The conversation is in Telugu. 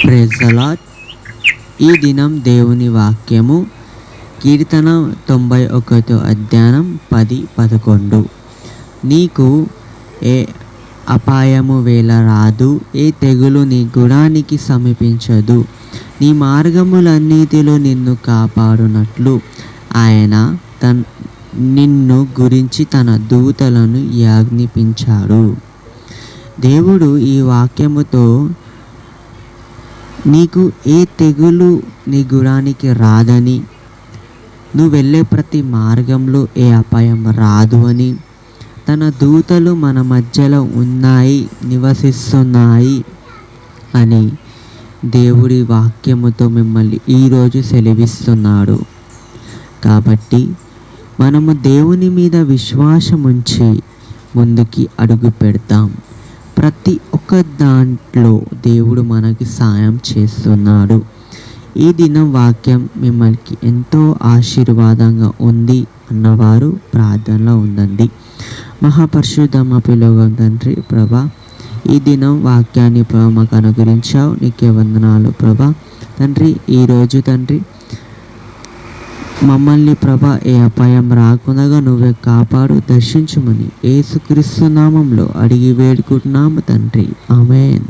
Praise the lord. ఈ దినం దేవుని వాక్యము కీర్తన 91 అధ్యాయం 10-11. నీకు ఏ అపాయము వేళ రాదు, ఏ తెగులు నీ గుడానికి సమీపించదు. నీ మార్గములన్నిటిలో నిన్ను కాపాడునట్లు ఆయన నిన్ను గురించి తన దూతలను ఆజ్ఞాపించాడు. దేవుడు ఈ వాక్యముతో నీకు ఏ తెగులు నీ గుడానికి రాదని, నువ్వు వెళ్ళే ప్రతి మార్గంలో ఏ అపాయం రాదు అని, తన దూతలు మన మధ్యలో ఉన్నాయి, నివసిస్తున్నాయి అని దేవుడి వాక్యముతో మిమ్మల్ని ఈరోజు సెలవిస్తున్నాడు. కాబట్టి మనము దేవుని మీద విశ్వాసం ఉంచి ముందుకి అడుగు పెడతాం. ప్రతి ఒక్క దాంట్లో దేవుడు మనకి సాయం చేస్తున్నాడు. ఈ దినం వాక్యం మిమ్మల్ని ఎంతో ఆశీర్వాదంగా ఉంది అన్నవారు ప్రార్థనలో ఉండండి. మహాపరిశుద్ధమ పిల్లగం తండ్రి ప్రభా, ఈ దినం వాక్యాన్ని ప్రభా మాకు అనుగ్రహించావు, నీకే వందనాలు ప్రభా. తండ్రి ఈరోజు తండ్రి మమ్మల్ని ప్రభా ఏ అపాయం రాకుండా నువ్వే కాపాడు, దర్శించుమని యేసుక్రీస్తు నామంలో అడిగి వేడుకుంటున్నాము తండ్రి. ఆమేన్.